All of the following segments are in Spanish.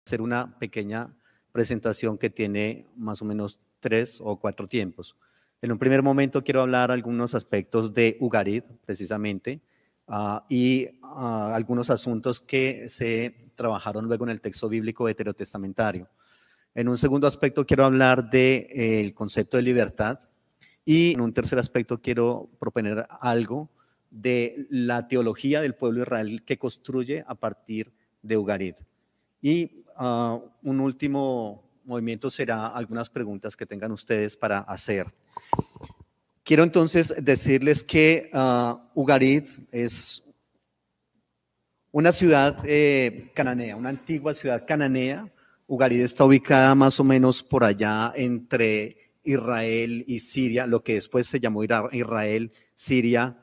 hacer una pequeña presentación que tiene más o menos 3 o 4 tiempos. En un primer momento quiero hablar algunos aspectos de Ugarit, precisamente, y algunos asuntos que se trabajaron luego en el texto bíblico veterotestamentario. En un segundo aspecto quiero hablar del concepto de libertad y en un tercer aspecto quiero proponer algo de la teología del pueblo de Israel que construye a partir de Ugarit. Y un último movimiento será algunas preguntas que tengan ustedes para hacer. Quiero entonces decirles que Ugarit es una ciudad cananea, una antigua ciudad cananea. Ugarit está ubicada más o menos por allá entre Israel y Siria, lo que después se llamó Israel, Siria.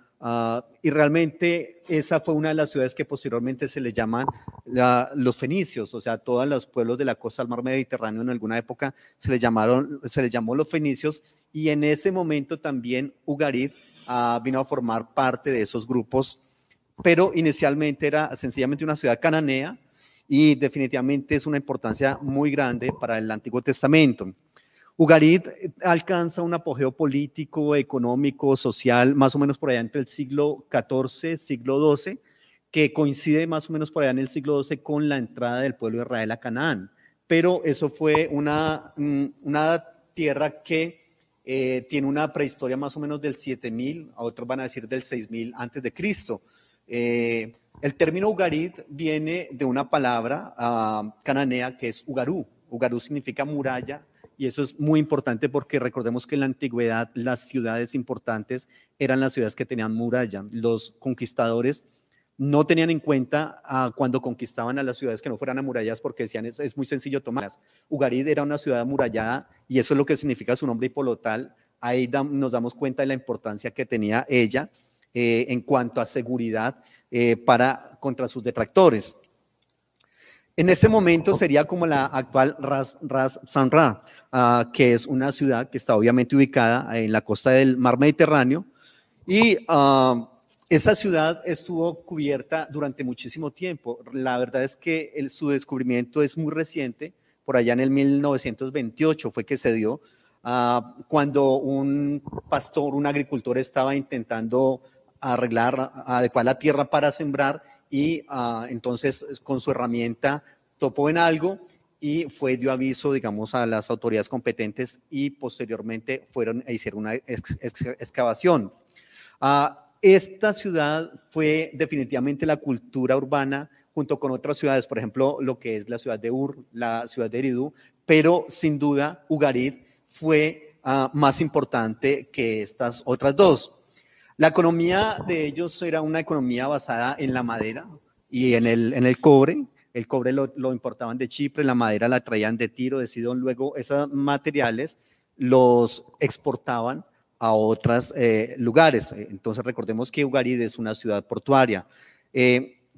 Y realmente esa fue una de las ciudades que posteriormente se le llaman los fenicios, o sea, todos los pueblos de la costa del mar Mediterráneo en alguna época se les llamó los fenicios, y en ese momento también Ugarit vino a formar parte de esos grupos, pero inicialmente era sencillamente una ciudad cananea y definitivamente es una importancia muy grande para el Antiguo Testamento. Ugarit alcanza un apogeo político, económico, social, más o menos por allá entre el siglo XIV, siglo XII, que coincide más o menos por allá en el siglo XII con la entrada del pueblo de Israel a Canaán. Pero eso fue una tierra que tiene una prehistoria más o menos del 7000, a otros van a decir del 6000 antes de Cristo. El término Ugarit viene de una palabra cananea que es Ugarú. Ugarú significa muralla. Y eso es muy importante porque recordemos que en la antigüedad las ciudades importantes eran las ciudades que tenían muralla. Los conquistadores no tenían en cuenta cuando conquistaban a las ciudades que no fueran amuralladas porque decían es muy sencillo tomarlas. Ugarit era una ciudad amurallada y eso es lo que significa su nombre, y por lo tal ahí nos damos cuenta de la importancia que tenía ella en cuanto a seguridad contra sus detractores. En este momento sería como la actual Ras Sanra, que es una ciudad que está obviamente ubicada en la costa del mar Mediterráneo, y esa ciudad estuvo cubierta durante muchísimo tiempo. La verdad es que su descubrimiento es muy reciente, por allá en el 1928 fue que se dio, cuando un pastor, un agricultor estaba intentando adecuar la tierra para sembrar, y entonces con su herramienta topó en algo y dio aviso, digamos, a las autoridades competentes, y posteriormente fueron e hicieron una excavación. Esta ciudad fue definitivamente la cultura urbana junto con otras ciudades, por ejemplo, lo que es la ciudad de Ur, la ciudad de Eridú, pero sin duda Ugarit fue más importante que estas otras dos. La economía de ellos era una economía basada en la madera y en el cobre. El cobre lo importaban de Chipre, la madera la traían de Tiro, de Sidón. Luego esos materiales los exportaban a otros lugares. Entonces recordemos que Ugarit es una ciudad portuaria.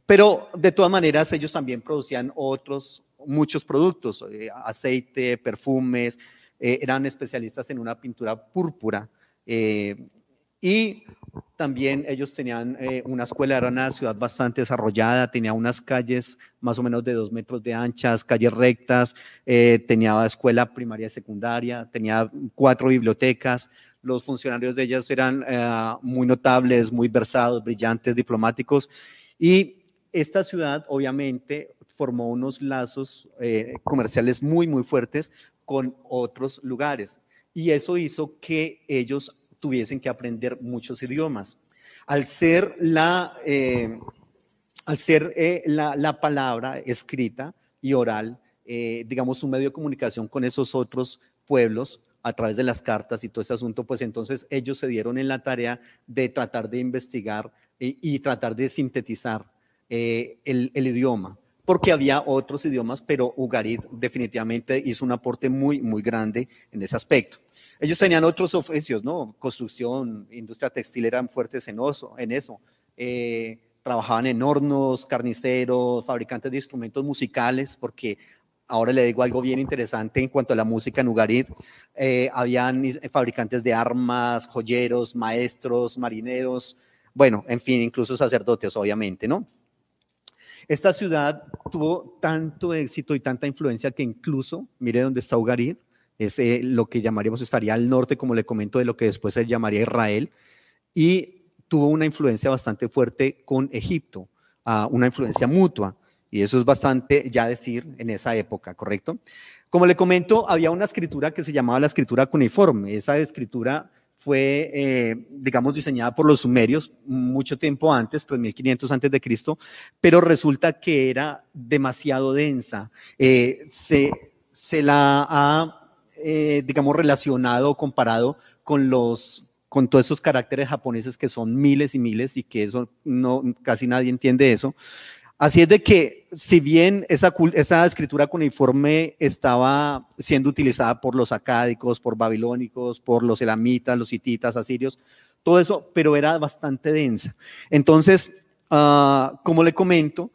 Pero de todas maneras ellos también producían muchos productos, aceite, perfumes, eran especialistas en una pintura púrpura. Y también ellos tenían una escuela, era una ciudad bastante desarrollada, tenía unas calles más o menos de 2 metros de anchas, calles rectas, tenía escuela primaria y secundaria, tenía 4 bibliotecas. Los funcionarios de ellas eran muy notables, muy versados, brillantes, diplomáticos, y esta ciudad obviamente formó unos lazos comerciales muy, muy fuertes con otros lugares, y eso hizo que ellos tuviesen que aprender muchos idiomas. Al ser la palabra escrita y oral, digamos, un medio de comunicación con esos otros pueblos a través de las cartas y todo ese asunto, pues entonces ellos se dieron en la tarea de tratar de investigar y tratar de sintetizar el idioma, porque había otros idiomas, pero Ugarit definitivamente hizo un aporte muy, muy grande en ese aspecto. Ellos tenían otros oficios, ¿no? Construcción, industria textil, eran fuertes en eso. Trabajaban en hornos, carniceros, fabricantes de instrumentos musicales, porque ahora le digo algo bien interesante en cuanto a la música en Ugarit. Habían fabricantes de armas, joyeros, maestros, marineros, bueno, en fin, incluso sacerdotes, obviamente, ¿no? Esta ciudad tuvo tanto éxito y tanta influencia que incluso, mire dónde está Ugarit, es lo que llamaríamos, estaría al norte, como le comento, de lo que después se llamaría Israel, y tuvo una influencia bastante fuerte con Egipto, una influencia mutua, y eso es bastante ya decir en esa época, ¿correcto? Como le comento, había una escritura que se llamaba la escritura cuneiforme. Esa escritura fue, digamos, diseñada por los sumerios mucho tiempo antes, 3500 antes de Cristo, pero resulta que era demasiado densa. Se la ha, digamos, relacionado o comparado con todos esos caracteres japoneses que son miles y miles y que eso no, casi nadie entiende eso. Así es de que, si bien esa escritura cuneiforme estaba siendo utilizada por los acádicos, por babilónicos, por los elamitas, los hititas, asirios, todo eso, pero era bastante densa. Entonces, como le comento,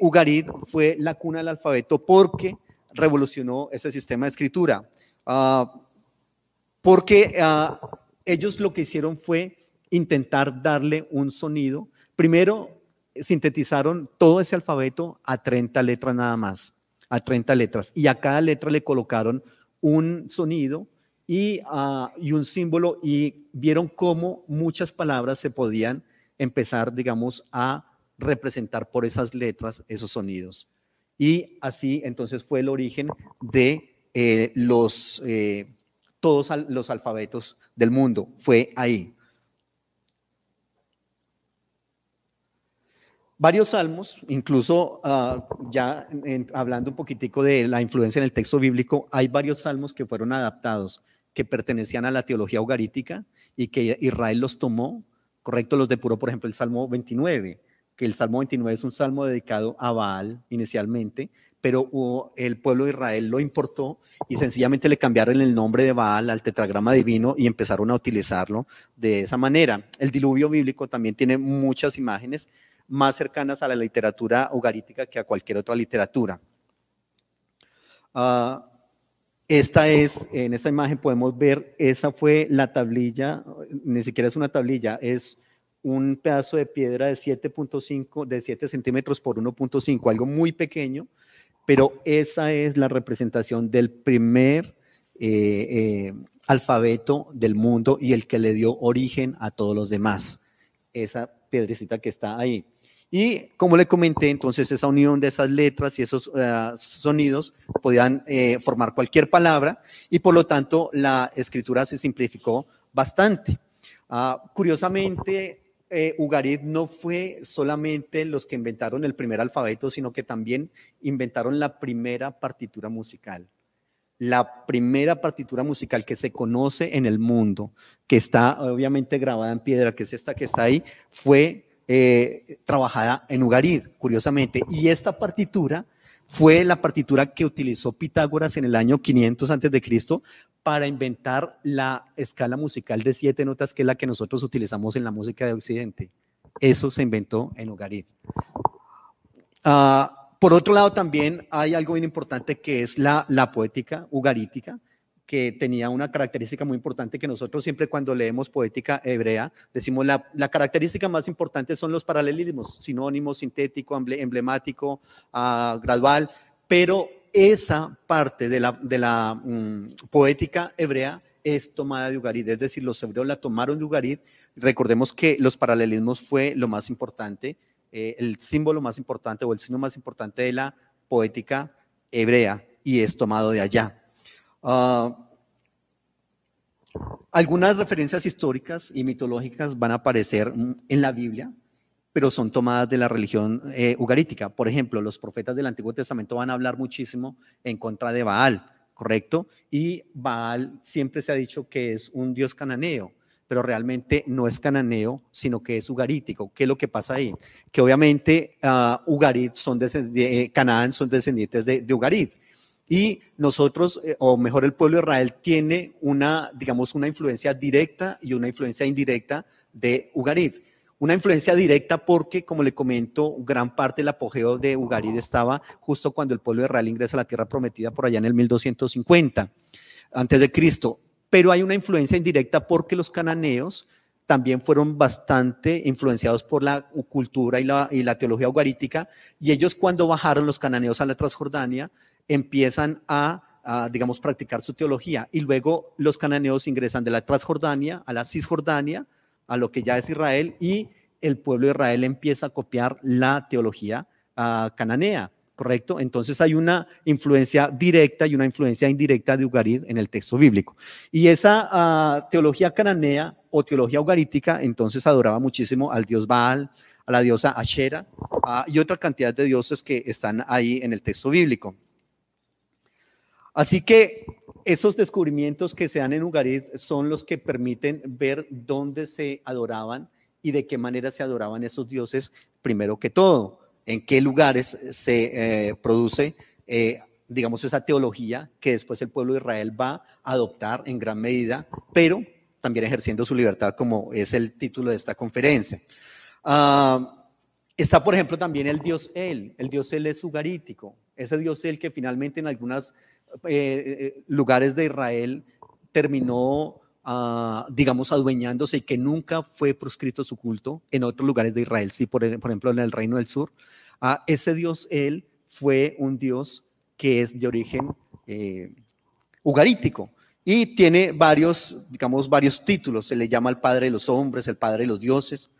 Ugarit fue la cuna del alfabeto porque revolucionó ese sistema de escritura. Porque ellos lo que hicieron fue intentar darle un sonido. Primero, sintetizaron todo ese alfabeto a 30 letras nada más, a 30 letras, y a cada letra le colocaron un sonido y un símbolo, y vieron cómo muchas palabras se podían empezar, digamos, a representar por esas letras, esos sonidos. Y así entonces fue el origen de todos los alfabetos del mundo, fue ahí. Varios salmos, incluso ya hablando un poquitico de la influencia en el texto bíblico, hay varios salmos que fueron adaptados, que pertenecían a la teología ugarítica y que Israel los tomó, correcto, los depuró. Por ejemplo, el Salmo 29, que el Salmo 29 es un salmo dedicado a Baal inicialmente, pero el pueblo de Israel lo importó y sencillamente le cambiaron el nombre de Baal al tetragrama divino y empezaron a utilizarlo de esa manera. El diluvio bíblico también tiene muchas imágenes más cercanas a la literatura ugarítica que a cualquier otra literatura. En esta imagen podemos ver, esa fue la tablilla, ni siquiera es una tablilla, es un pedazo de piedra de 7.5, de 7 centímetros por 1.5, algo muy pequeño, pero esa es la representación del primer alfabeto del mundo y el que le dio origen a todos los demás, esa piedrecita que está ahí. Y como le comenté, entonces esa unión de esas letras y esos sonidos podían formar cualquier palabra, y por lo tanto la escritura se simplificó bastante. Curiosamente, Ugarit no fue solamente los que inventaron el primer alfabeto, sino que también inventaron la primera partitura musical. La primera partitura musical que se conoce en el mundo, que está obviamente grabada en piedra, que es esta que está ahí, fue trabajada en Ugarit, curiosamente, y esta partitura fue la partitura que utilizó Pitágoras en el año 500 antes de Cristo para inventar la escala musical de 7 notas, que es la que nosotros utilizamos en la música de Occidente. Eso se inventó en Ugarit. Por otro lado, también hay algo bien importante, que es la poética ugarítica, que tenía una característica muy importante, que nosotros siempre cuando leemos poética hebrea decimos la característica más importante son los paralelismos, sinónimo, sintético, emblemático, gradual, pero esa parte de la poética hebrea es tomada de Ugarit, es decir, los hebreos la tomaron de Ugarit. Recordemos que los paralelismos fue lo más importante, el símbolo más importante o el signo más importante de la poética hebrea, y es tomado de allá. Algunas referencias históricas y mitológicas van a aparecer en la Biblia, pero son tomadas de la religión ugarítica. Por ejemplo, los profetas del Antiguo Testamento van a hablar muchísimo en contra de Baal, ¿correcto? Y Baal siempre se ha dicho que es un dios cananeo, pero realmente no es cananeo, sino que es ugarítico. ¿Qué es lo que pasa ahí? Que obviamente Ugarit Canaán son descendientes de Ugarit. Y nosotros, o mejor el pueblo de Israel, tiene digamos, una influencia directa y una influencia indirecta de Ugarit. Una influencia directa porque, como le comento, gran parte del apogeo de Ugarit estaba justo cuando el pueblo de Israel ingresa a la tierra prometida por allá en el 1250 antes de Cristo. Pero hay una influencia indirecta porque los cananeos también fueron bastante influenciados por la cultura y la teología ugarítica, y ellos cuando bajaron los cananeos a la Transjordania empiezan digamos, practicar su teología, y luego los cananeos ingresan de la Transjordania a la Cisjordania, a lo que ya es Israel, y el pueblo de Israel empieza a copiar la teología cananea, ¿correcto? Entonces hay una influencia directa y una influencia indirecta de Ugarit en el texto bíblico. Y esa teología cananea o teología ugarítica entonces adoraba muchísimo al dios Baal, a la diosa Ashera y otra cantidad de dioses que están ahí en el texto bíblico. Así que esos descubrimientos que se dan en Ugarit son los que permiten ver dónde se adoraban y de qué manera se adoraban esos dioses, primero que todo, en qué lugares se produce, digamos, esa teología que después el pueblo de Israel va a adoptar en gran medida, pero también ejerciendo su libertad, como es el título de esta conferencia. Está, por ejemplo, también el dios El es ugarítico, ese dios El que finalmente en algunos lugares de Israel terminó, digamos, adueñándose y que nunca fue proscrito su culto en otros lugares de Israel, sí, por ejemplo en el Reino del Sur. Ese dios El fue un dios que es de origen ugarítico y tiene varios, digamos, varios títulos. Se le llama el padre de los hombres, el padre de los dioses,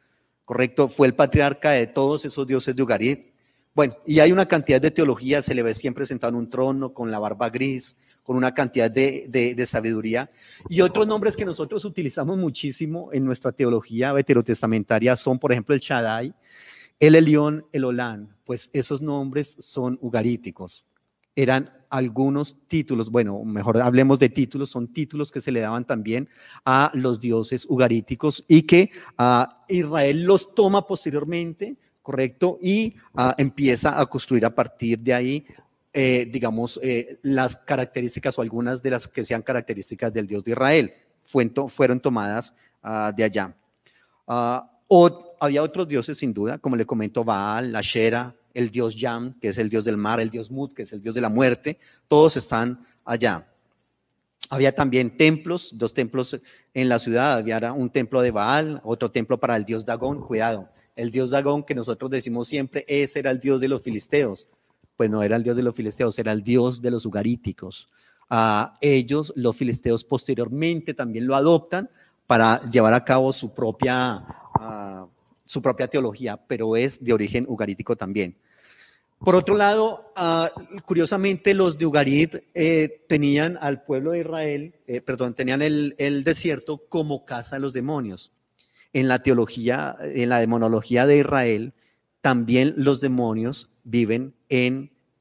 ¿correcto? Fue el patriarca de todos esos dioses de Ugarit. Bueno, y hay una cantidad de teología, se le ve siempre sentado en un trono, con la barba gris, con una cantidad de sabiduría. Y otros nombres que nosotros utilizamos muchísimo en nuestra teología veterotestamentaria son, por ejemplo, el Shaddai, el Elión, el Olán. Pues esos nombres son ugaríticos. Eran algunos títulos, bueno, mejor hablemos de títulos, son títulos que se le daban también a los dioses ugaríticos y que Israel los toma posteriormente, ¿correcto? Y empieza a construir a partir de ahí, digamos, las características o algunas de las que sean características del Dios de Israel. Fueron tomadas de allá. Había otros dioses sin duda, como le comento, Baal, Ashera, el dios Yam, que es el dios del mar, el dios Mut, que es el dios de la muerte, todos están allá. Había también templos, 2 templos en la ciudad, había un templo de Baal, otro templo para el dios Dagón, cuidado, el dios Dagón que nosotros decimos siempre, ese era el dios de los filisteos, pues no era el dios de los filisteos, era el dios de los ugaríticos. Ellos, los filisteos, posteriormente también lo adoptan para llevar a cabo su propia teología, pero es de origen ugarítico también. Por otro lado, curiosamente los de Ugarit tenían al pueblo de Israel, tenían el desierto como casa de los demonios. En la teología, en la demonología de Israel, también los demonios viven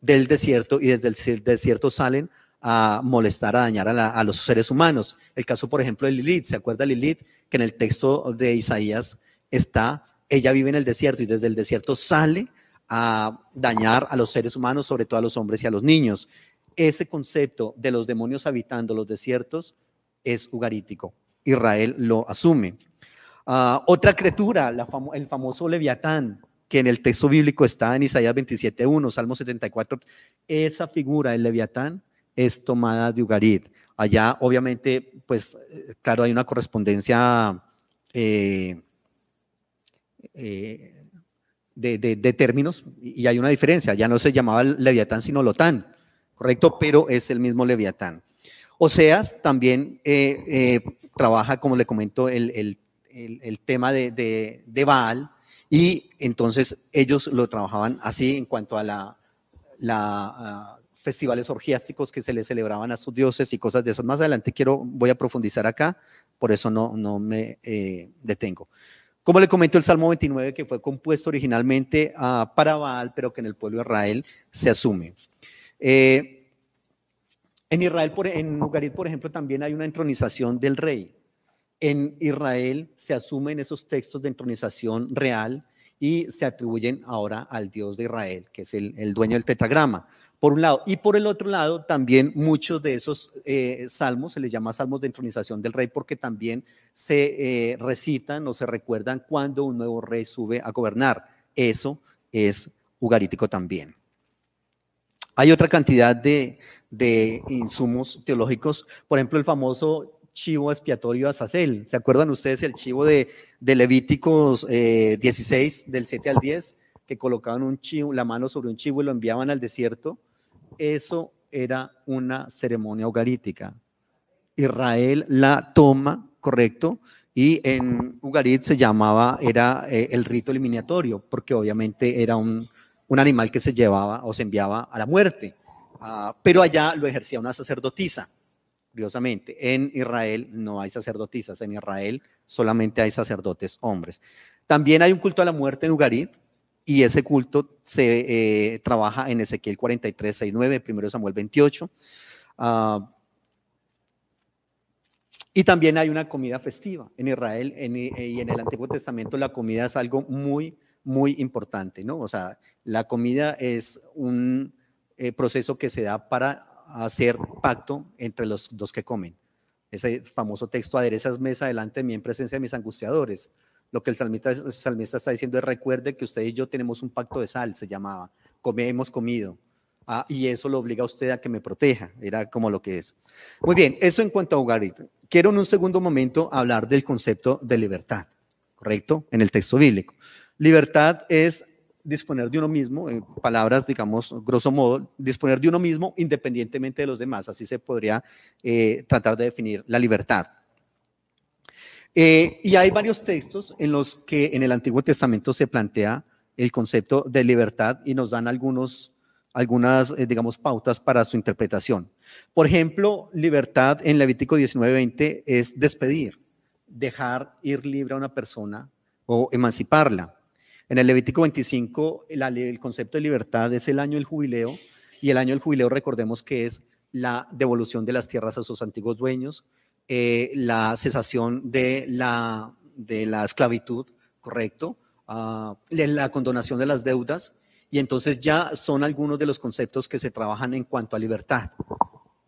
del desierto y desde el desierto salen a molestar, a dañar a los seres humanos. El caso, por ejemplo, de Lilith, ¿se acuerda Lilith? Que en el texto de Isaías ella vive en el desierto y desde el desierto sale a dañar a los seres humanos, sobre todo a los hombres y a los niños. Ese concepto de los demonios habitando los desiertos es ugarítico. Israel lo asume. Otra criatura, el famoso Leviatán, que en el texto bíblico está en Isaías 27:1, Salmo 74, esa figura, el Leviatán, es tomada de Ugarit. Allá, obviamente, pues, claro, hay una correspondencia de términos y hay una diferencia, ya no se llamaba Leviatán sino Lotán, ¿correcto? Pero es el mismo Leviatán. Oseas también trabaja, como le comento, el tema de Baal, y entonces ellos lo trabajaban así en cuanto a festivales orgiásticos que se les celebraban a sus dioses y cosas de esas. Más adelante voy a profundizar acá, por eso no me detengo. Como le comento, el Salmo 29, que fue compuesto originalmente para Baal, pero que en el pueblo de Israel se asume. En Israel, en Ugarit, por ejemplo, también hay una entronización del rey. En Israel se asumen esos textos de entronización real y se atribuyen ahora al Dios de Israel, que es el dueño del tetragrama, por un lado. Y por el otro lado, también muchos de esos salmos, se les llama salmos de entronización del rey, porque también se recitan o se recuerdan cuando un nuevo rey sube a gobernar. Eso es ugarítico también. Hay otra cantidad de insumos teológicos, por ejemplo, el famoso chivo expiatorio a Azazel. ¿Se acuerdan ustedes el chivo de Levíticos 16, del 7 al 10, que colocaban un chivo, la mano sobre un chivo y lo enviaban al desierto? Eso era una ceremonia ugarítica. Israel la toma, correcto, y en Ugarit se llamaba, era el rito eliminatorio, porque obviamente era un animal que se llevaba o se enviaba a la muerte, pero allá lo ejercía una sacerdotisa, curiosamente. En Israel no hay sacerdotisas, en Israel solamente hay sacerdotes hombres. También hay un culto a la muerte en Ugarit, y ese culto se trabaja en Ezequiel 43, 6, 9, 1 Samuel 28, y también hay una comida festiva en Israel y en el Antiguo Testamento la comida es algo muy, muy importante, ¿no? O sea, la comida es un proceso que se da para hacer pacto entre los dos que comen. Ese famoso texto, aderezas mesa delante de mí en presencia de mis angustiadores. Lo que el salmista está diciendo es: recuerde que usted y yo tenemos un pacto de sal, se llamaba, hemos comido. Y eso lo obliga a usted a que me proteja, era como lo que es. Muy bien, eso en cuanto a Ugarit. Quiero en un segundo momento hablar del concepto de libertad, ¿correcto? En el texto bíblico. Libertad es disponer de uno mismo, en palabras, digamos, grosso modo, disponer de uno mismo independientemente de los demás. Así se podría tratar de definir la libertad. Y hay varios textos en los que en el Antiguo Testamento se plantea el concepto de libertad y nos dan algunas, digamos, pautas para su interpretación. Por ejemplo, libertad en Levítico 19:20 es despedir, dejar ir libre a una persona o emanciparla. En el Levítico 25, el concepto de libertad es el año del jubileo, y el año del jubileo, recordemos que es la devolución de las tierras a sus antiguos dueños, la cesación de la esclavitud, correcto, la condonación de las deudas, y entonces ya son algunos de los conceptos que se trabajan en cuanto a libertad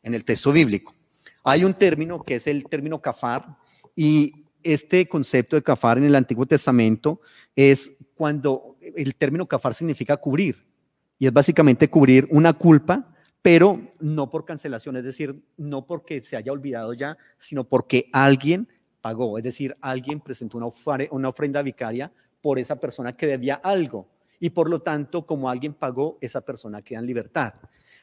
en el texto bíblico. Hay un término que es el término kafar, y este concepto de kafar en el Antiguo Testamento es cuando el término kafar significa cubrir, y es básicamente cubrir una culpa, pero no por cancelación, es decir, no porque se haya olvidado ya, sino porque alguien pagó, es decir, alguien presentó una ofrenda vicaria por esa persona que debía algo, y por lo tanto, como alguien pagó, esa persona queda en libertad.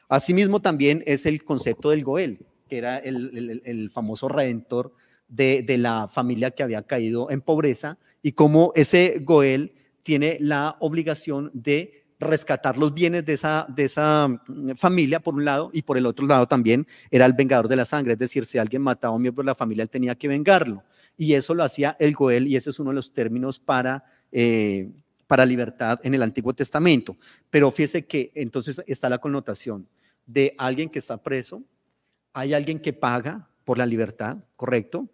Asimismo, también es el concepto del Goel, que era el famoso redentor de la familia que había caído en pobreza, y como ese Goel tiene la obligación de rescatar los bienes de esa familia, por un lado, y por el otro lado también era el vengador de la sangre, es decir, si alguien mataba a un miembro de la familia, él tenía que vengarlo, y eso lo hacía el Goel, y ese es uno de los términos para libertad en el Antiguo Testamento. Pero fíjese que entonces está la connotación de alguien que está preso, hay alguien que paga por la libertad, correcto,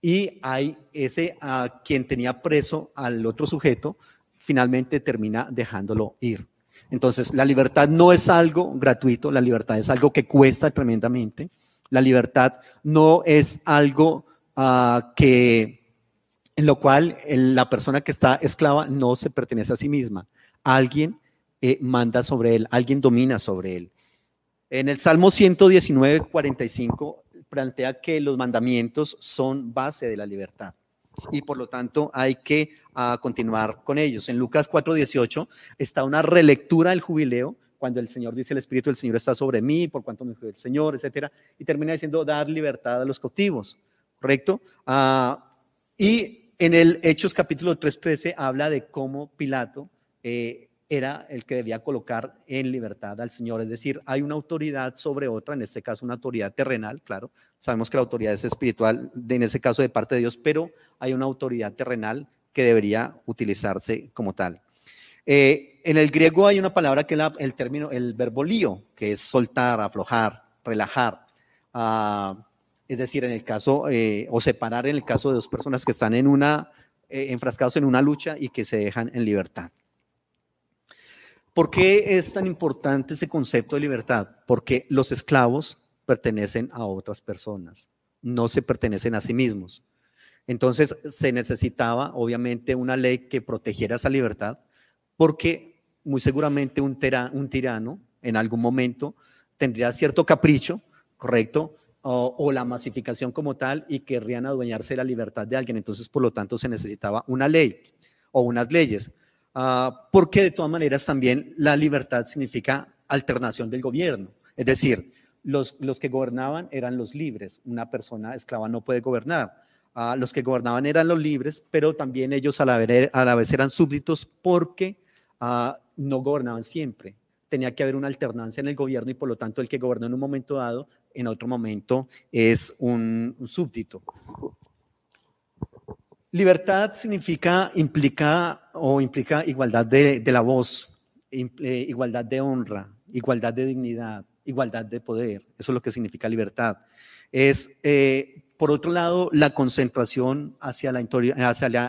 y hay ese a quien tenía preso al otro sujeto, finalmente termina dejándolo ir. Entonces, la libertad no es algo gratuito, la libertad es algo que cuesta tremendamente. La libertad no es algo en lo cual la persona que está esclava no se pertenece a sí misma. Alguien manda sobre él, alguien domina sobre él. En el Salmo 119, 45 plantea que los mandamientos son base de la libertad, y por lo tanto hay que continuar con ellos. En Lucas 4:18 está una relectura del jubileo, cuando el Señor dice: el Espíritu del Señor está sobre mí, por cuanto me fue el Señor, etcétera, y termina diciendo: dar libertad a los cautivos, ¿correcto? Y en el Hechos capítulo 3:13 habla de cómo Pilato era el que debía colocar en libertad al Señor, es decir, hay una autoridad sobre otra, en este caso una autoridad terrenal, claro, sabemos que la autoridad es espiritual, en ese caso de parte de Dios, pero hay una autoridad terrenal que debería utilizarse como tal. En el griego hay una palabra que es el verbo lío, que es soltar, aflojar, relajar, es decir, en el caso, o separar en el caso de dos personas que están enfrascados en una lucha y que se dejan en libertad. ¿Por qué es tan importante ese concepto de libertad? Porque los esclavos pertenecen a otras personas, no se pertenecen a sí mismos. Entonces se necesitaba obviamente una ley que protegiera esa libertad, porque muy seguramente un tirano en algún momento tendría cierto capricho, ¿correcto? o la masificación como tal y querrían adueñarse de la libertad de alguien. Entonces, por lo tanto, se necesitaba una ley o unas leyes. Porque de todas maneras también la libertad significa alternación del gobierno. Es decir, los que gobernaban eran los libres. Una persona esclava no puede gobernar. Los que gobernaban eran los libres, pero también ellos a la vez eran súbditos porque no gobernaban siempre. Tenía que haber una alternancia en el gobierno y por lo tanto el que gobernó en un momento dado, en otro momento es un súbdito. Libertad implica igualdad de la voz, igualdad de honra, igualdad de dignidad, igualdad de poder. Eso es lo que significa libertad. Es, por otro lado, la concentración hacia la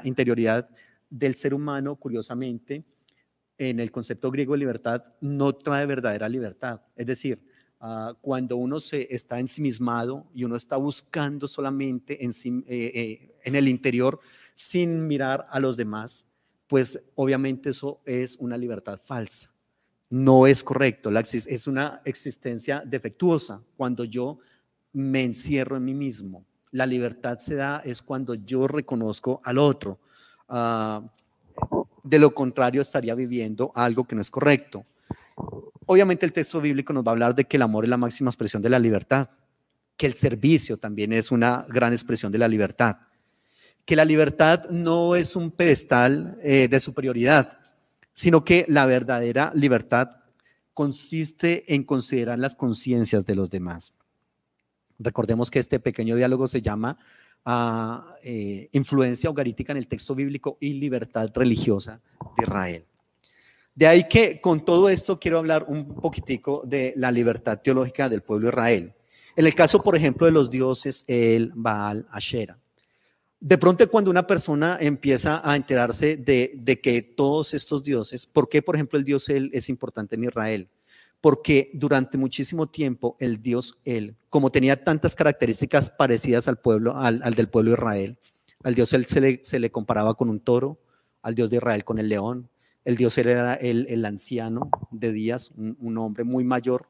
interioridad del ser humano, curiosamente, en el concepto griego de libertad, no trae verdadera libertad. Es decir, cuando uno se está ensimismado y uno está buscando solamente en el interior sin mirar a los demás, pues obviamente eso es una libertad falsa. No es correcto, es una existencia defectuosa cuando yo me encierro en mí mismo. La libertad se da es cuando yo reconozco al otro. De lo contrario, estaría viviendo algo que no es correcto. Obviamente el texto bíblico nos va a hablar de que el amor es la máxima expresión de la libertad, que el servicio también es una gran expresión de la libertad, que la libertad no es un pedestal de superioridad, sino que la verdadera libertad consiste en considerar las conciencias de los demás. Recordemos que este pequeño diálogo se llama influencia ugarítica en el texto bíblico y libertad religiosa de Israel. De ahí que con todo esto quiero hablar un poquitico de la libertad teológica del pueblo de Israel. En el caso, por ejemplo, de los dioses El, Baal, Ashera. De pronto cuando una persona empieza a enterarse de que todos estos dioses, ¿por qué, por ejemplo, el dios El es importante en Israel? Porque durante muchísimo tiempo el dios El, como tenía tantas características parecidas al pueblo, al del pueblo de Israel, al dios El se le comparaba con un toro, al dios de Israel con el león. El dios era el anciano de días, un hombre muy mayor,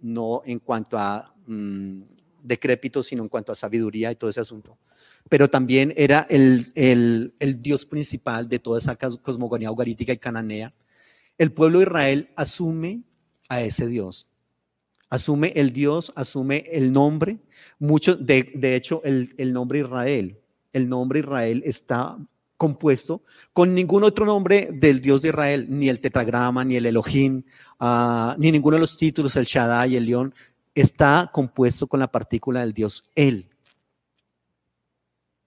no en cuanto a decrépito, sino en cuanto a sabiduría y todo ese asunto. Pero también era el dios principal de toda esa cosmogonía ugarítica y cananea. El pueblo de Israel asume a ese dios, asume el dios, asume el nombre. De hecho, el nombre Israel está compuesto con ningún otro nombre del Dios de Israel, ni el tetragrama, ni el Elohim, ni ninguno de los títulos, el Shaddai, el León, está compuesto con la partícula del Dios El.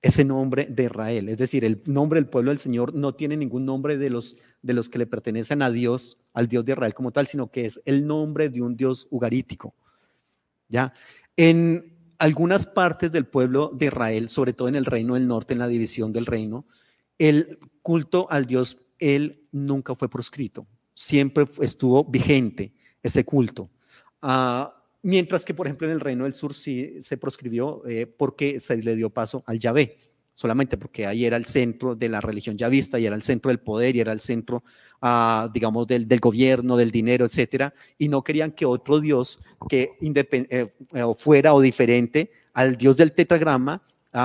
Ese nombre de Israel, es decir, el nombre del pueblo del Señor no tiene ningún nombre de los que le pertenecen a Dios, al Dios de Israel como tal, sino que es el nombre de un Dios ugarítico. ¿Ya? En algunas partes del pueblo de Israel, sobre todo en el reino del norte, en la división del reino, el culto al Dios El nunca fue proscrito, siempre estuvo vigente ese culto. Mientras que, por ejemplo, en el reino del sur sí se proscribió porque se le dio paso al Yahvé, solamente porque ahí era el centro de la religión yavista y era el centro del poder y era el centro, digamos, del gobierno, del dinero, etcétera, y no querían que otro Dios que fuera o diferente al Dios del tetragrama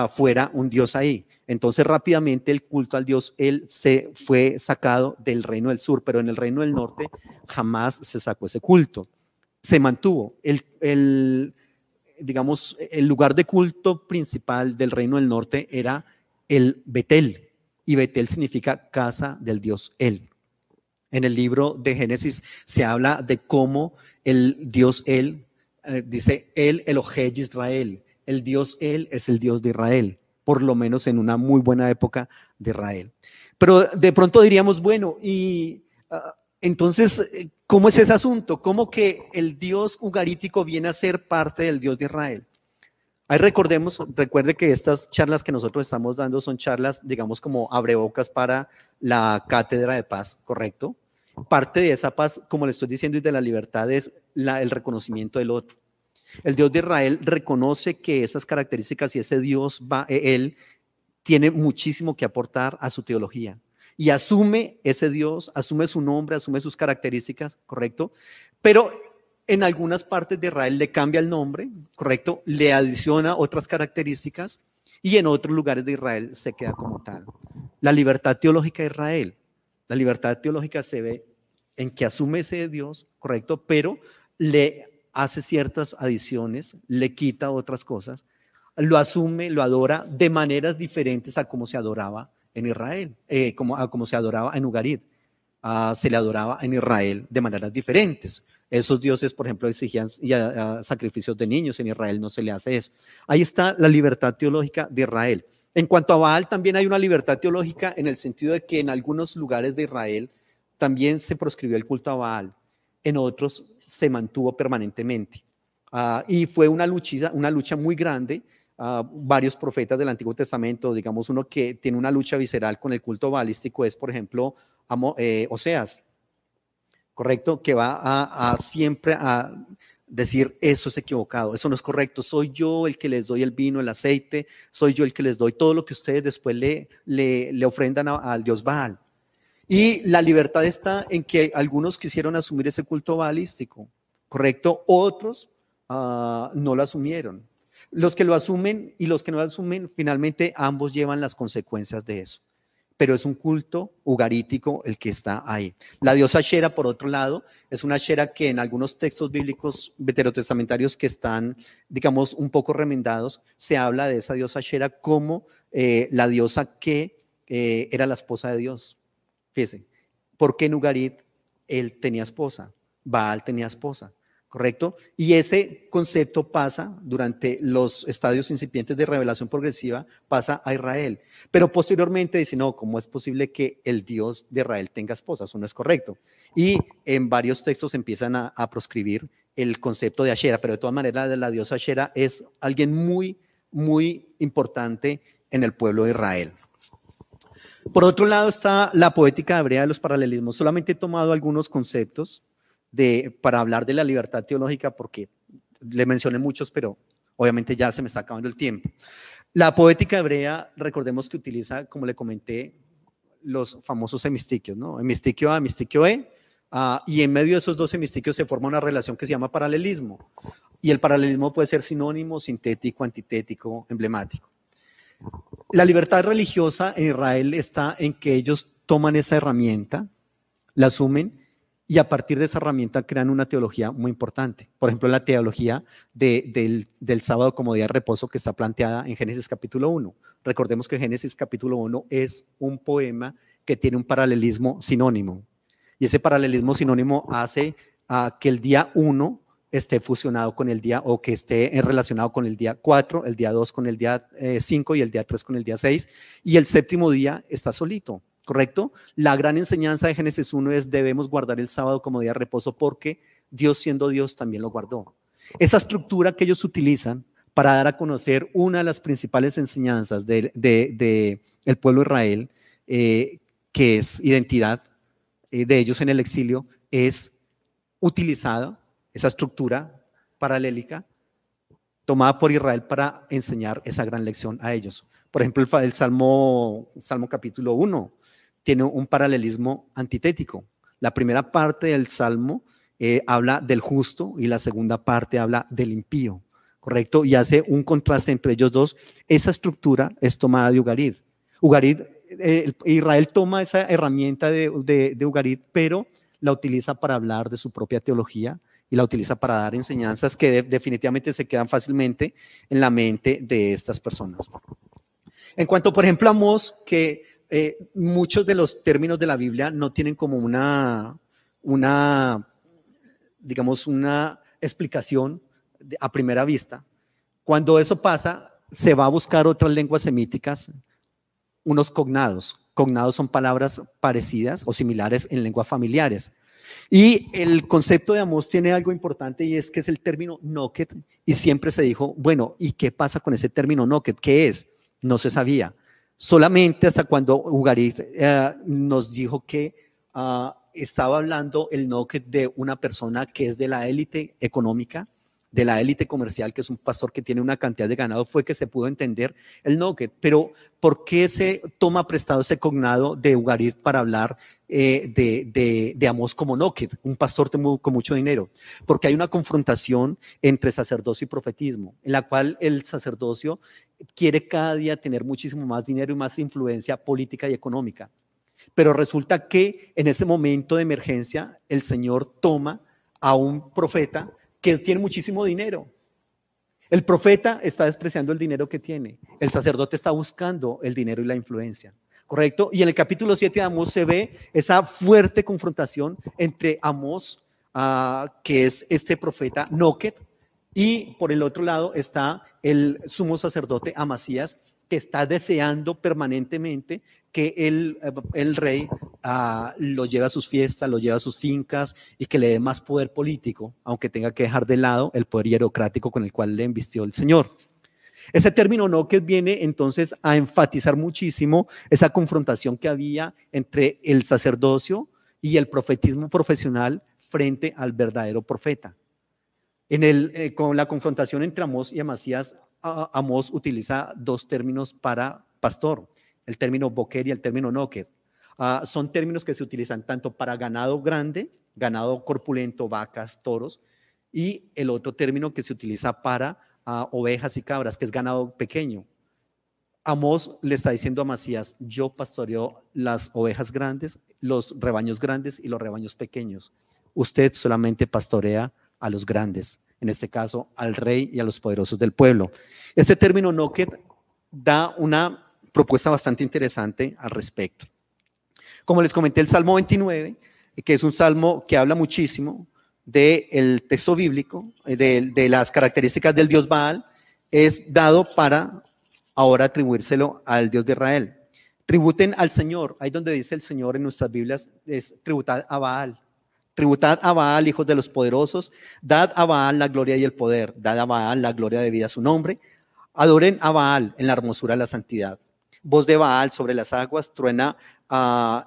fuera un Dios ahí. Entonces rápidamente el culto al Dios Él se fue sacado del reino del sur, pero en el reino del norte jamás se sacó ese culto. Se mantuvo. Digamos, el lugar de culto principal del reino del norte era el Betel, y Betel significa casa del Dios El. En el libro de Génesis se habla de cómo el Dios El, dice El Elohei Israel, el Dios El es el Dios de Israel, por lo menos en una muy buena época de Israel. Pero de pronto diríamos, bueno, y entonces, ¿cómo es ese asunto? ¿Cómo que el Dios ugarítico viene a ser parte del Dios de Israel? Ahí recuerde que estas charlas que nosotros estamos dando son charlas, digamos, como abrebocas para la cátedra de paz, ¿correcto? Parte de esa paz, como le estoy diciendo, y de la libertad es el reconocimiento del otro. El Dios de Israel reconoce que esas características y ese Dios, Él tiene muchísimo que aportar a su teología. Y asume ese Dios, asume su nombre, asume sus características, ¿correcto? Pero en algunas partes de Israel le cambia el nombre, ¿correcto? Le adiciona otras características y en otros lugares de Israel se queda como tal. La libertad teológica de Israel. La libertad teológica se ve en que asume ese Dios, ¿correcto? Pero le hace ciertas adiciones, le quita otras cosas, lo asume, lo adora de maneras diferentes a como se adoraba en Israel, como se adoraba en Ugarit. Se le adoraba en Israel de maneras diferentes. Esos dioses, por ejemplo, exigían sacrificios de niños, en Israel no se le hace eso. Ahí está la libertad teológica de Israel. En cuanto a Baal, también hay una libertad teológica en el sentido de que en algunos lugares de Israel también se proscribió el culto a Baal, en otros se mantuvo permanentemente. Y fue una lucha muy grande. Varios profetas del Antiguo Testamento, digamos uno que tiene una lucha visceral con el culto baalístico es, por ejemplo, Oseas, ¿correcto? Que va a siempre a decir eso es equivocado, eso no es correcto, soy yo el que les doy el vino, el aceite, soy yo el que les doy todo lo que ustedes después le ofrendan al dios Baal. Y la libertad está en que algunos quisieron asumir ese culto baalístico, ¿correcto? Otros no lo asumieron. Los que lo asumen y los que no lo asumen, finalmente ambos llevan las consecuencias de eso. Pero es un culto ugarítico el que está ahí. La diosa Ashera, por otro lado, es una Ashera que en algunos textos bíblicos veterotestamentarios que están, digamos, un poco remendados, se habla de esa diosa Ashera como la diosa que era la esposa de Dios. Fíjense, porque en Ugarit él tenía esposa, Baal tenía esposa, ¿correcto? Y ese concepto pasa durante los estadios incipientes de revelación progresiva, pasa a Israel. Pero posteriormente dice, no, ¿cómo es posible que el Dios de Israel tenga esposa? Eso no es correcto. Y en varios textos empiezan a proscribir el concepto de Ashera, pero de todas maneras la diosa Ashera es alguien muy, muy importante en el pueblo de Israel. Por otro lado está la poética hebrea de los paralelismos. Solamente he tomado algunos conceptos para hablar de la libertad teológica porque le mencioné muchos, pero obviamente ya se me está acabando el tiempo. La poética hebrea, recordemos que utiliza, como le comenté, los famosos hemistiquios, ¿no? Hemistiquio A, hemistiquio E, y en medio de esos dos hemistiquios se forma una relación que se llama paralelismo. Y el paralelismo puede ser sinónimo, sintético, antitético, emblemático. La libertad religiosa en Israel está en que ellos toman esa herramienta, la asumen y a partir de esa herramienta crean una teología muy importante. Por ejemplo, la teología del sábado como día de reposo que está planteada en Génesis capítulo 1. Recordemos que Génesis capítulo 1 es un poema que tiene un paralelismo sinónimo y ese paralelismo sinónimo hace que el día 1 esté fusionado con el día o que esté relacionado con el día 4, el día 2 con el día 5 y el día 3 con el día 6 y el séptimo día está solito, ¿correcto? La gran enseñanza de Génesis 1 es debemos guardar el sábado como día de reposo porque Dios siendo Dios también lo guardó. Esa estructura que ellos utilizan para dar a conocer una de las principales enseñanzas del pueblo de Israel, que es identidad de ellos en el exilio, es utilizada esa estructura paralélica tomada por Israel para enseñar esa gran lección a ellos. Por ejemplo, el Salmo capítulo 1 tiene un paralelismo antitético. La primera parte del Salmo habla del justo y la segunda parte habla del impío, ¿correcto? Y hace un contraste entre ellos dos. Esa estructura es tomada de Ugarit. Israel toma esa herramienta de Ugarit, pero la utiliza para hablar de su propia teología y la utiliza para dar enseñanzas que definitivamente se quedan fácilmente en la mente de estas personas. En cuanto, por ejemplo, a Amós, que muchos de los términos de la Biblia no tienen como una explicación a primera vista. Cuando eso pasa, se va a buscar otras lenguas semíticas, unos cognados. Cognados son palabras parecidas o similares en lenguas familiares. Y el concepto de Amós tiene algo importante y es que es el término noquet y siempre se dijo, bueno, ¿y qué pasa con ese término noquet? ¿Qué es? No se sabía. Solamente hasta cuando Ugarit nos dijo que estaba hablando el noquet de una persona que es de la élite económica de la élite comercial, que es un pastor que tiene una cantidad de ganado, fue que se pudo entender el Noquet. Pero ¿por qué se toma prestado ese cognado de Ugarit para hablar de Amós como Noquet, un pastor con mucho dinero? Porque hay una confrontación entre sacerdocio y profetismo, en la cual el sacerdocio quiere cada día tener muchísimo más dinero y más influencia política y económica. Pero resulta que en ese momento de emergencia el Señor toma a un profeta que tiene muchísimo dinero. El profeta está despreciando el dinero que tiene. El sacerdote está buscando el dinero y la influencia. ¿Correcto? Y en el capítulo 7 de Amós se ve esa fuerte confrontación entre Amós, que es este profeta Noquet, y por el otro lado está el sumo sacerdote Amasías, que está deseando permanentemente que el rey lo lleve a sus fiestas, lo lleve a sus fincas y que le dé más poder político, aunque tenga que dejar de lado el poder hierocrático con el cual le embistió el Señor. Ese término Noquet viene entonces a enfatizar muchísimo esa confrontación que había entre el sacerdocio y el profetismo profesional frente al verdadero profeta. Con la confrontación entre Amós y Amasías, Amós utiliza dos términos para pastor, el término boquer y el término noquer. Son términos que se utilizan tanto para ganado grande, ganado corpulento, vacas, toros, y el otro término que se utiliza para ovejas y cabras, que es ganado pequeño. Amós le está diciendo a Amasías: yo pastoreo las ovejas grandes, los rebaños grandes y los rebaños pequeños. Usted solamente pastorea a los grandes, en este caso al rey y a los poderosos del pueblo. Este término Noquet da una propuesta bastante interesante al respecto. Como les comenté, el Salmo 29, que es un salmo que habla muchísimo del texto bíblico, de las características del Dios Baal, es dado para ahora atribuírselo al Dios de Israel. Tributen al Señor, ahí donde dice el Señor en nuestras Biblias, es tributad a Baal. Tributad a Baal, hijos de los poderosos, dad a Baal la gloria y el poder, dad a Baal la gloria debida a su nombre, adoren a Baal en la hermosura de la santidad. Voz de Baal sobre las aguas, truena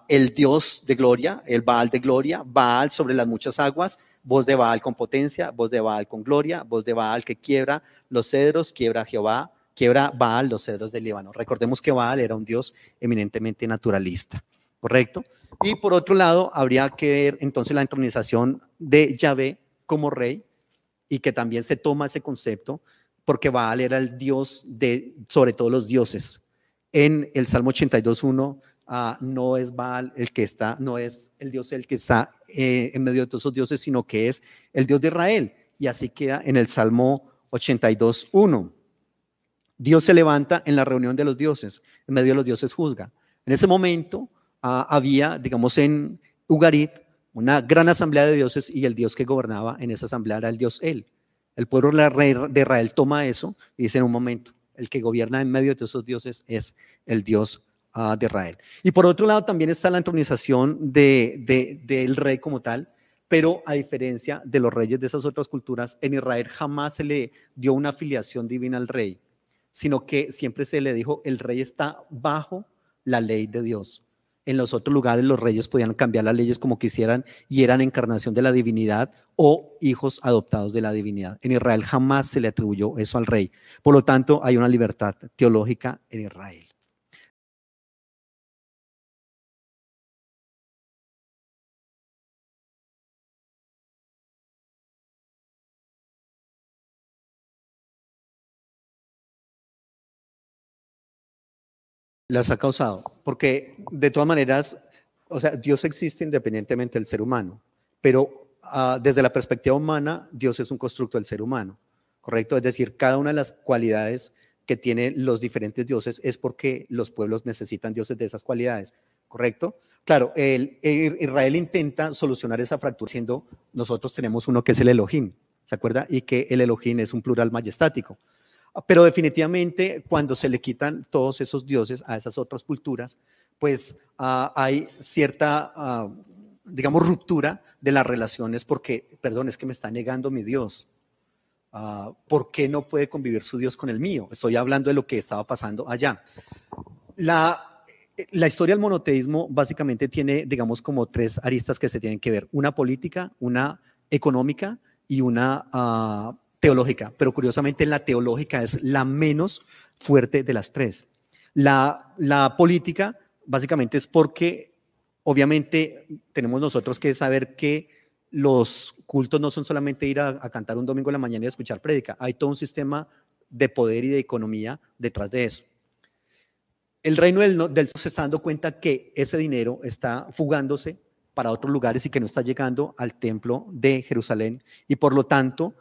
el Dios de gloria, el Baal de gloria, Baal sobre las muchas aguas, voz de Baal con potencia, voz de Baal con gloria, voz de Baal que quiebra los cedros, quiebra Jehová, quiebra Baal los cedros del Líbano. Recordemos que Baal era un dios eminentemente naturalista, ¿correcto? Y por otro lado, habría que ver entonces la entronización de Yahvé como rey, y que también se toma ese concepto porque Baal era el dios sobre todos los dioses. En el Salmo 82:1 no es Baal el que está, no es el dios el que está en medio de todos esos dioses, sino que es el Dios de Israel. Y así queda en el Salmo 82:1. Dios se levanta en la reunión de los dioses, en medio de los dioses juzga. En ese momento había, digamos, en Ugarit, una gran asamblea de dioses, y el Dios que gobernaba en esa asamblea era el Dios él. El pueblo de Israel toma eso y dice: en un momento, el que gobierna en medio de todos esos dioses es el Dios de Israel. Y por otro lado también está la entronización del rey como tal, pero a diferencia de los reyes de esas otras culturas, en Israel jamás se le dio una afiliación divina al rey, sino que siempre se le dijo: el rey está bajo la ley de Dios. En los otros lugares los reyes podían cambiar las leyes como quisieran y eran encarnación de la divinidad o hijos adoptados de la divinidad. En Israel jamás se le atribuyó eso al rey. Por lo tanto, hay una libertad teológica en Israel. Las ha causado, porque de todas maneras, o sea, Dios existe independientemente del ser humano, pero desde la perspectiva humana, Dios es un constructo del ser humano, ¿correcto? Es decir, cada una de las cualidades que tienen los diferentes dioses es porque los pueblos necesitan dioses de esas cualidades, ¿correcto? Claro, Israel intenta solucionar esa fractura diciendo: nosotros tenemos uno que es el Elohim, ¿se acuerda? Y que el Elohim es un plural majestático. Pero definitivamente cuando se le quitan todos esos dioses a esas otras culturas, pues hay cierta, digamos, ruptura de las relaciones porque, perdón, es que me está negando mi Dios. ¿Por qué no puede convivir su Dios con el mío? Estoy hablando de lo que estaba pasando allá. La historia del monoteísmo básicamente tiene, digamos, como tres aristas que se tienen que ver: una política, una económica y una teológica, pero curiosamente la teológica es la menos fuerte de las tres. La política básicamente es porque obviamente tenemos nosotros que saber que los cultos no son solamente ir a cantar un domingo en la mañana y escuchar prédica, hay todo un sistema de poder y de economía detrás de eso. El reino del sur se está dando cuenta que ese dinero está fugándose para otros lugares y que no está llegando al templo de Jerusalén, y por lo tanto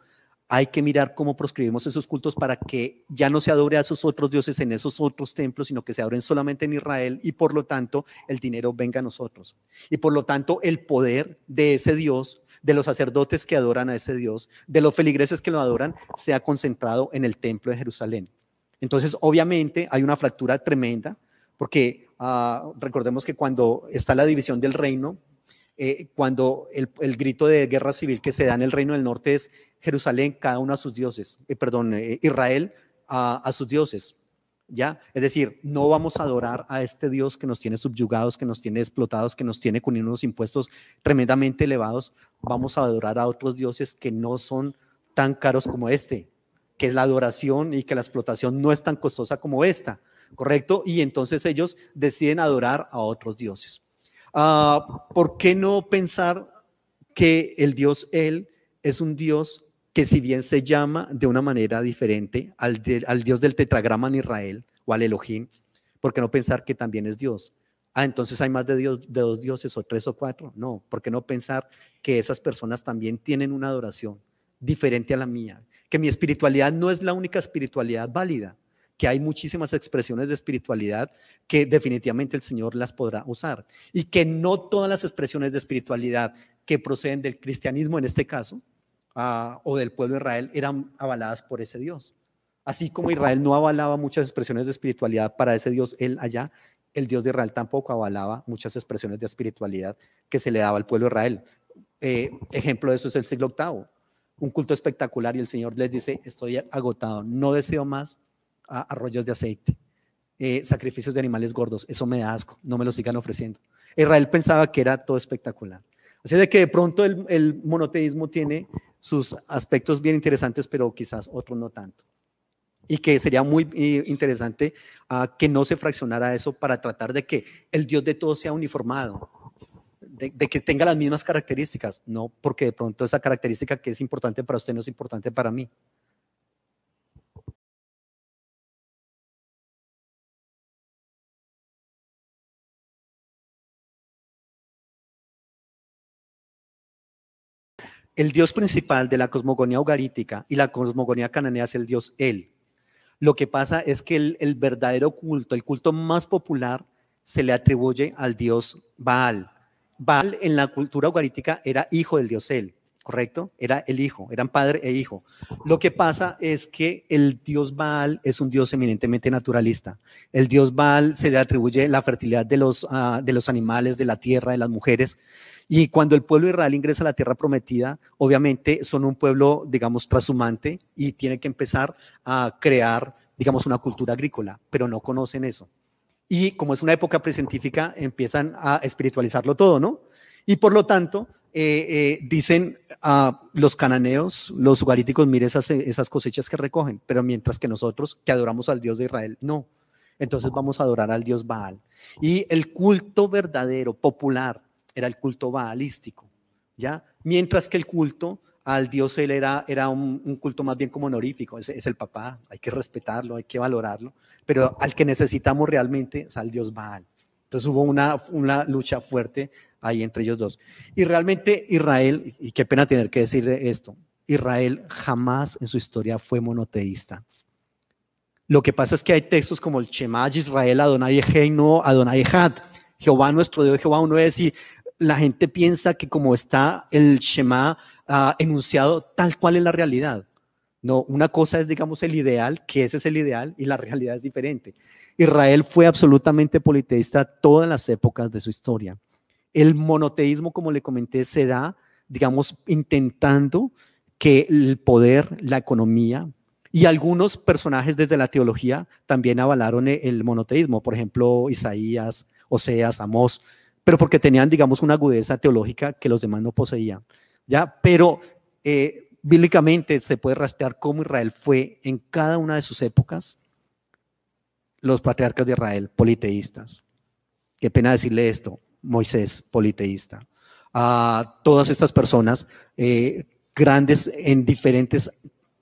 hay que mirar cómo proscribimos esos cultos para que ya no se adore a esos otros dioses en esos otros templos, sino que se adoren solamente en Israel, y por lo tanto el dinero venga a nosotros. Y por lo tanto el poder de ese Dios, de los sacerdotes que adoran a ese Dios, de los feligreses que lo adoran, se ha concentrado en el templo de Jerusalén. Entonces obviamente hay una fractura tremenda, porque recordemos que cuando está la división del reino, cuando el grito de guerra civil que se da en el reino del norte es Jerusalén, cada uno a sus dioses, Israel a sus dioses, ¿ya? Es decir, no vamos a adorar a este Dios que nos tiene subyugados, que nos tiene explotados, que nos tiene con unos impuestos tremendamente elevados, vamos a adorar a otros dioses que no son tan caros como este, que la adoración y que la explotación no es tan costosa como esta, ¿correcto? Y entonces ellos deciden adorar a otros dioses. ¿Por qué no pensar que el Dios Él es un Dios que, si bien se llama de una manera diferente al Dios del tetragrama en Israel o al Elohim, ¿por qué no pensar que también es Dios? Entonces hay más de dos dioses o tres o cuatro. No, ¿por qué no pensar que esas personas también tienen una adoración diferente a la mía? Que mi espiritualidad no es la única espiritualidad válida, que hay muchísimas expresiones de espiritualidad que definitivamente el Señor las podrá usar, y que no todas las expresiones de espiritualidad que proceden del cristianismo en este caso, o del pueblo de Israel, eran avaladas por ese Dios. Así como Israel no avalaba muchas expresiones de espiritualidad para ese Dios, él allá, el Dios de Israel tampoco avalaba muchas expresiones de espiritualidad que se le daba al pueblo de Israel. Ejemplo de eso es el siglo VIII, un culto espectacular, y el Señor les dice: estoy agotado, no deseo más arroyos de aceite, sacrificios de animales gordos, eso me da asco, no me lo sigan ofreciendo. Israel pensaba que era todo espectacular. Así de que de pronto el monoteísmo tiene sus aspectos bien interesantes, pero quizás otros no tanto. Y que sería muy interesante que no se fraccionara eso para tratar de que el Dios de todos sea uniformado, de que tenga las mismas características, no porque de pronto esa característica que es importante para usted no es importante para mí. El Dios principal de la cosmogonía ugarítica y la cosmogonía cananea es el Dios El. Lo que pasa es que el verdadero culto, el culto más popular, se le atribuye al Dios Baal. Baal en la cultura ugarítica era hijo del Dios El, ¿correcto? Era el hijo, eran padre e hijo. Lo que pasa es que el Dios Baal es un Dios eminentemente naturalista. El Dios Baal se le atribuye la fertilidad de los animales, de la tierra, de las mujeres. Y cuando el pueblo de Israel ingresa a la tierra prometida, obviamente son un pueblo, digamos, trashumante, y tiene que empezar a crear, digamos, una cultura agrícola, pero no conocen eso. Y como es una época precientífica, empiezan a espiritualizarlo todo, ¿no? Y por lo tanto, dicen los cananeos, los ugaríticos: mire esas cosechas que recogen, pero mientras que nosotros, que adoramos al Dios de Israel, no. Entonces vamos a adorar al Dios Baal. Y el culto verdadero, popular, era el culto baalístico, ¿ya? Mientras que el culto al Dios Él era un culto más bien como honorífico. Es el papá, hay que respetarlo, hay que valorarlo, pero al que necesitamos realmente es al Dios Baal. Entonces hubo una lucha fuerte ahí entre ellos dos. Y realmente Israel, y qué pena tener que decirle esto, Israel jamás en su historia fue monoteísta. Lo que pasa es que hay textos como el Shema Yisrael Adonai Eloheinu Adonai Echad, Jehová nuestro Dios, Jehová uno es, y la gente piensa que como está el Shema enunciado, tal cual es la realidad. No, una cosa es, digamos, el ideal, que ese es el ideal, y la realidad es diferente. Israel fue absolutamente politeísta todas las épocas de su historia. El monoteísmo, como le comenté, se da, digamos, intentando que el poder, la economía, y algunos personajes desde la teología también avalaron el monoteísmo, por ejemplo, Isaías, Oseas, Amós, pero porque tenían, digamos, una agudeza teológica que los demás no poseían, ¿ya? Pero bíblicamente se puede rastrear cómo Israel fue en cada una de sus épocas los patriarcas de Israel politeístas. Qué pena decirle esto, Moisés politeísta. A todas estas personas grandes en diferentes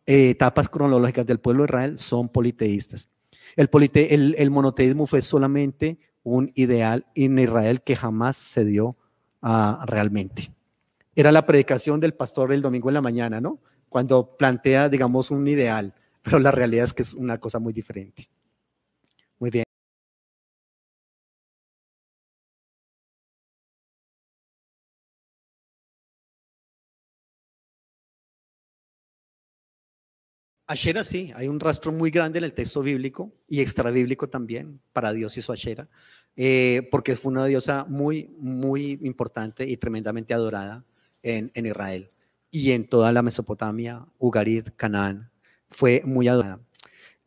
etapas cronológicas del pueblo de Israel son politeístas. El monoteísmo fue solamente un ideal en Israel que jamás se dio realmente. Era la predicación del pastor el domingo en la mañana, ¿no? Cuando plantea, digamos, un ideal, pero la realidad es que es una cosa muy diferente. Muy bien. Ashera sí, hay un rastro muy grande en el texto bíblico y extrabíblico también para Dios y su Ashera, porque fue una diosa muy, muy importante y tremendamente adorada en Israel y en toda la Mesopotamia, Ugarit, Canaán, fue muy adorada.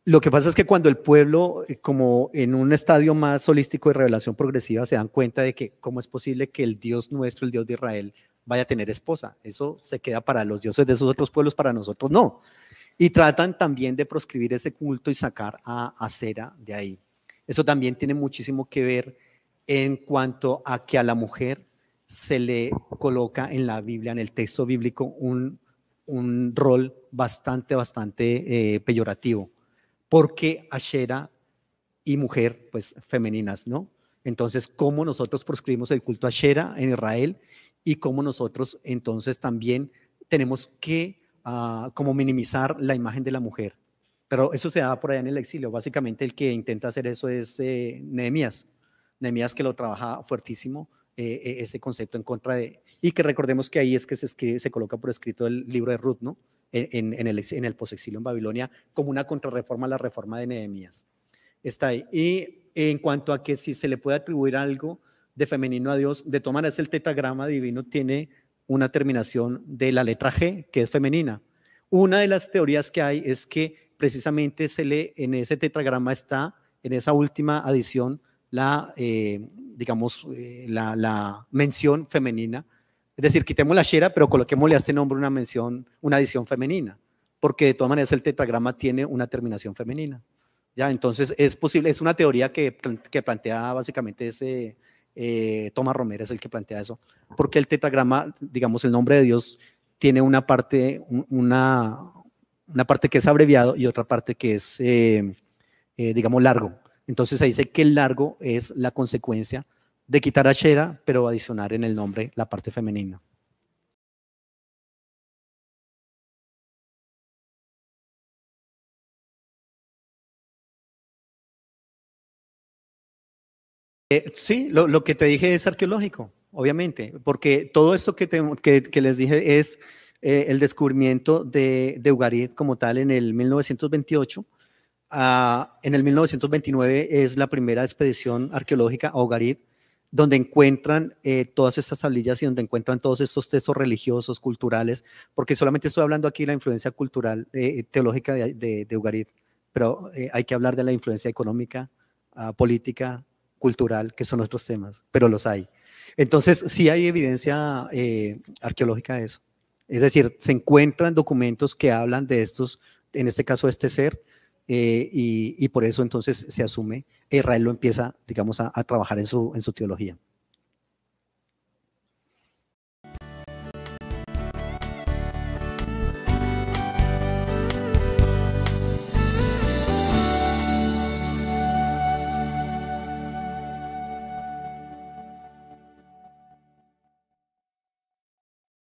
Lo que pasa es que cuando el pueblo, como en un estadio más holístico de revelación progresiva, se dan cuenta de que cómo es posible que el Dios nuestro, el Dios de Israel, vaya a tener esposa. Eso se queda para los dioses de esos otros pueblos, para nosotros no. Y tratan también de proscribir ese culto y sacar a Acera de ahí. Eso también tiene muchísimo que ver en cuanto a que a la mujer se le coloca en la Biblia, en el texto bíblico, un rol bastante peyorativo, porque Ashera y mujer, pues femeninas, ¿no? Entonces, ¿cómo nosotros proscribimos el culto a Ashera en Israel y cómo nosotros entonces también tenemos que como minimizar la imagen de la mujer? Pero eso se da por allá en el exilio. Básicamente el que intenta hacer eso es Nehemías. Nehemías, que lo trabaja fuertísimo, ese concepto en contra de, y que recordemos que ahí es que se coloca por escrito el libro de Ruth, ¿no? En el posexilio en Babilonia, como una contrarreforma a la reforma de Nehemías. Está ahí. Y en cuanto a que si se le puede atribuir algo de femenino a Dios, de todas maneras el tetragrama divino tiene una terminación de la letra G, que es femenina. Una de las teorías que hay es que precisamente en ese tetragrama está, en esa última adición, la mención femenina. Es decir, quitemos la Shera, pero coloquémosle a este nombre una adición femenina, porque de todas maneras el tetragrama tiene una terminación femenina. ¿Ya? Entonces es posible, es una teoría que plantea básicamente Tomás Romero es el que plantea eso, porque el tetragrama, digamos, el nombre de Dios tiene una parte que es abreviado y otra parte que es, digamos, largo. Entonces se dice que el largo es la consecuencia de quitar a Shera, pero adicionar en el nombre la parte femenina. Sí, lo que te dije es arqueológico, obviamente, porque todo esto que les dije es el descubrimiento de Ugarit como tal en el 1928. En el 1929 es la primera expedición arqueológica a Ugarit, donde encuentran todas estas tablillas y donde encuentran todos estos textos religiosos, culturales, porque solamente estoy hablando aquí de la influencia cultural, teológica de Ugarit, pero hay que hablar de la influencia económica, política, cultural, que son otros temas, pero los hay. Entonces, sí hay evidencia arqueológica de eso. Es decir, se encuentran documentos que hablan de estos, en este caso, este ser, y por eso entonces se asume, Israel lo empieza, digamos, a trabajar en su teología.